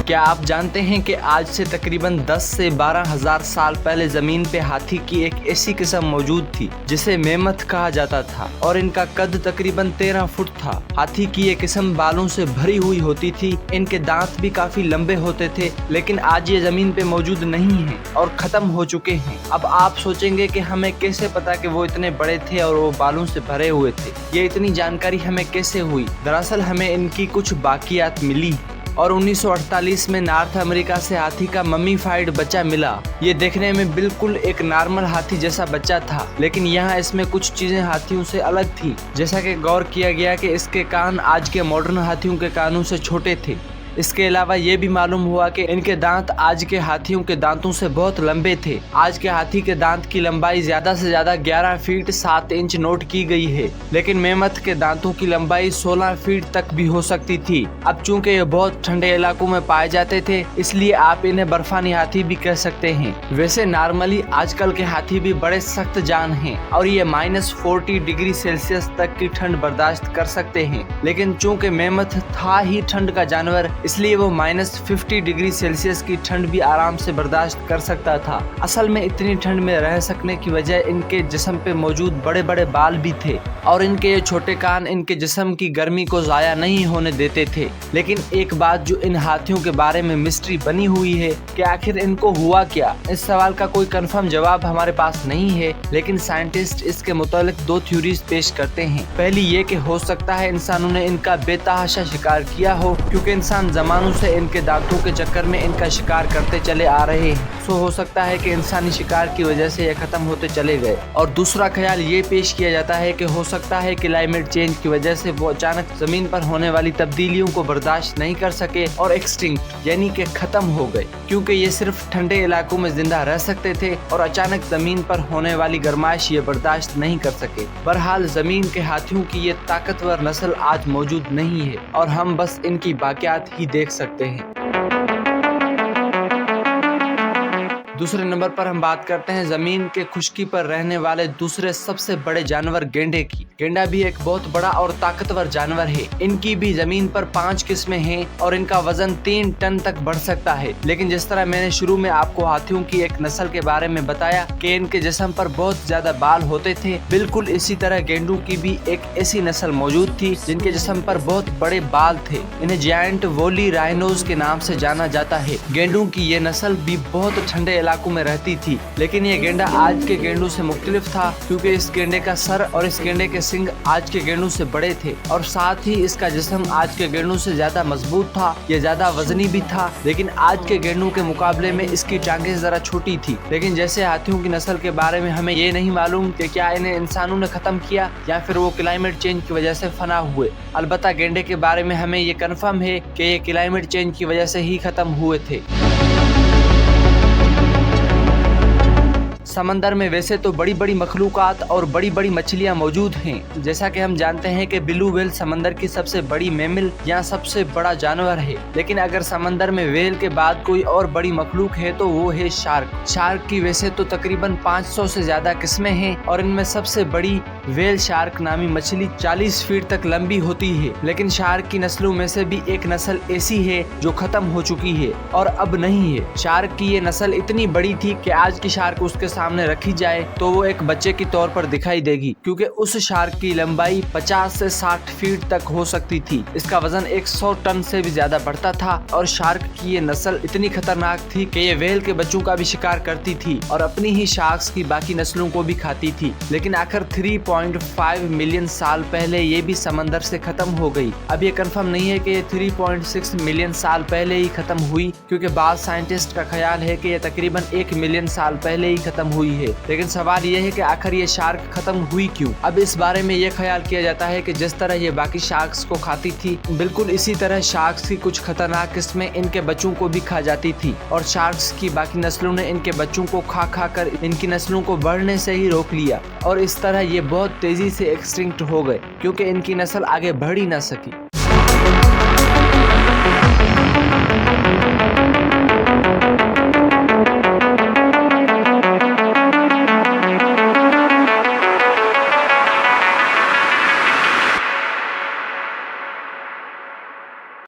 क्या आप जानते हैं कि आज से तकरीबन 10 से 12 हजार साल पहले जमीन पे हाथी की एक ऐसी किस्म मौजूद थी जिसे मेमथ कहा जाता था और इनका कद तकरीबन 13 फुट था। हाथी की ये किस्म बालों से भरी हुई होती थी। इनके दांत भी काफी लंबे होते थे, लेकिन आज ये जमीन पे मौजूद नहीं है और खत्म हो चुके हैं। अब आप सोचेंगे कि हमें कैसे पता कि वो इतने बड़े थे और वो बालों से भरे हुए थे। ये इतनी जानकारी हमें कैसे हुई? दरअसल हमें इनकी कुछ बाकियात मिली और 1948 में नॉर्थ अमेरिका से हाथी का मम्मीफाइड बच्चा मिला। ये देखने में बिल्कुल एक नॉर्मल हाथी जैसा बच्चा था, लेकिन यहाँ इसमें कुछ चीजें हाथियों से अलग थी। जैसा कि गौर किया गया कि इसके कान आज के मॉडर्न हाथियों के कानों से छोटे थे। इसके अलावा ये भी मालूम हुआ कि इनके दांत आज के हाथियों के दांतों से बहुत लंबे थे। आज के हाथी के दांत की लंबाई ज्यादा से ज्यादा 11 फीट 7 इंच नोट की गई है, लेकिन मेमथ के दांतों की लंबाई 16 फीट तक भी हो सकती थी। अब चूंकि ये बहुत ठंडे इलाकों में पाए जाते थे, इसलिए आप इन्हें बर्फानी हाथी भी कह सकते हैं। वैसे नॉर्मली आजकल के हाथी भी बड़े सख्त जान हैं और ये -40 डिग्री सेल्सियस तक की ठंड बर्दाश्त कर सकते हैं, लेकिन चूंकि मेमथ था ही ठंड का जानवर, इसलिए वो -50 डिग्री सेल्सियस की ठंड भी आराम से बर्दाश्त कर सकता था। असल में इतनी ठंड में रह सकने की वजह इनके जिस्म पे मौजूद बड़े बड़े बाल भी थे और इनके ये छोटे कान इनके जिस्म की गर्मी को जाया नहीं होने देते थे। लेकिन एक बात जो इन हाथियों के बारे में मिस्ट्री बनी हुई है कि आखिर इनको हुआ क्या, इस सवाल का कोई कंफर्म जवाब हमारे पास नहीं है, लेकिन साइंटिस्ट इसके मुतालिक 2 थ्योरीज पेश करते हैं। पहली ये कि हो सकता है इंसानों ने इनका बेतहाशा शिकार किया हो, क्योंकि इंसान जमानों से इनके दांतों के चक्कर में इनका शिकार करते चले आ रहे हैं। सो हो सकता है कि इंसानी शिकार की वजह से ये खत्म होते चले गए। और दूसरा ख्याल ये पेश किया जाता है कि हो सकता है कि क्लाइमेट चेंज की वजह से वो अचानक जमीन पर होने वाली तब्दीलियों को बर्दाश्त नहीं कर सके और एक्सटिंक्ट यानी कि खत्म हो गए, क्योंकि ये सिर्फ ठंडे इलाकों में जिंदा रह सकते थे और अचानक जमीन पर होने वाली गर्माइश ये बर्दाश्त नहीं कर सके। बहरहाल जमीन के हाथियों की ये ताकतवर नस्ल आज मौजूद नहीं है और हम बस इनकी बाकियात ही देख सकते हैं। दूसरे नंबर पर हम बात करते हैं जमीन के खुश्की पर रहने वाले दूसरे सबसे बड़े जानवर गेंडे की। गेंडा भी एक बहुत बड़ा और ताकतवर जानवर है। इनकी भी जमीन पर 5 किस्में हैं और इनका वजन 3 टन तक बढ़ सकता है। लेकिन जिस तरह मैंने शुरू में आपको हाथियों की एक नस्ल के बारे में बताया कि इनके जिस्म पर बहुत ज्यादा बाल होते थे, बिल्कुल इसी तरह गेंडों की भी एक ऐसी नस्ल मौजूद थी जिनके जिस्म पर बहुत बड़े बाल थे। इन्हें जायंट वोली राइनोज के नाम से जाना जाता है। गेंडों की ये नस्ल भी बहुत ठंडे इलाकों में रहती थी, लेकिन ये गेंडा आज के गेंडों से मुख्तलिफ था, क्योंकि इस गेंडे का सर और इस गेंडे के सिंग आज के गेंडों से बड़े थे और साथ ही इसका जिस्म आज के गेंडों से ज्यादा मजबूत था। ये ज्यादा वजनी भी था, लेकिन आज के गेंडों के मुकाबले में इसकी टांगें जरा छोटी थी। लेकिन जैसे हाथियों की नस्ल के बारे में हमें ये नहीं मालूम कि क्या इन्हें इंसानों ने खत्म किया या फिर वो क्लाइमेट चेंज की वजह से फना हुए। अलबत्ता गेंडे के बारे में हमें ये कंफर्म है कि ये क्लाइमेट चेंज की वजह से ही खत्म हुए थे। समंदर में वैसे तो बड़ी बड़ी मखलूकात और बड़ी बड़ी मछलियां मौजूद हैं। जैसा कि हम जानते हैं कि ब्लू व्हेल समंदर की सबसे बड़ी मैमल या सबसे बड़ा जानवर है, लेकिन अगर समंदर में व्हेल के बाद कोई और बड़ी मखलूक है तो वो है शार्क। शार्क की वैसे तो तकरीबन 500 से ज्यादा किस्में हैं और इनमें सबसे बड़ी व्हेल शार्क नामी मछली 40 फीट तक लंबी होती है। लेकिन शार्क की नस्लों में से भी एक नस्ल ऐसी है जो खत्म हो चुकी है और अब नहीं है। शार्क की ये नस्ल इतनी बड़ी थी कि आज की शार्क उसके सामने रखी जाए तो वो एक बच्चे की तौर पर दिखाई देगी, क्योंकि उस शार्क की लंबाई 50 से 60 फीट तक हो सकती थी। इसका वजन 100 टन से भी ज्यादा बढ़ता था और शार्क की ये नस्ल इतनी खतरनाक थी कि ये व्हेल के बच्चों का भी शिकार करती थी और अपनी ही शार्क्स की बाकी नस्लों को भी खाती थी। लेकिन आखिर 3.5 मिलियन साल पहले ये भी समंदर से खत्म हो गई। अब ये कंफर्म नहीं है कि ये 3.6 मिलियन साल पहले ही खत्म हुई, क्योंकि बाद साइंटिस्ट का ख्याल है कि ये तकरीबन 1 मिलियन साल पहले ही खत्म हुई है। लेकिन सवाल ये है कि आखिर ये शार्क खत्म हुई क्यों? अब इस बारे में ये ख्याल किया जाता है कि जिस तरह ये बाकी शार्क्स को खाती थी, बिल्कुल इसी तरह शार्क्स की कुछ खतरनाक किस्में इनके बच्चों को भी खा जाती थी और शार्क्स की बाकी नस्लों ने इनके बच्चों को खा खा कर इनकी नस्लों को बढ़ने से ही रोक लिया और इस तरह ये बहुत तेजी से एक्सटिंक्ट हो गए, क्योंकि इनकी नस्ल आगे बढ़ ही ना सकी।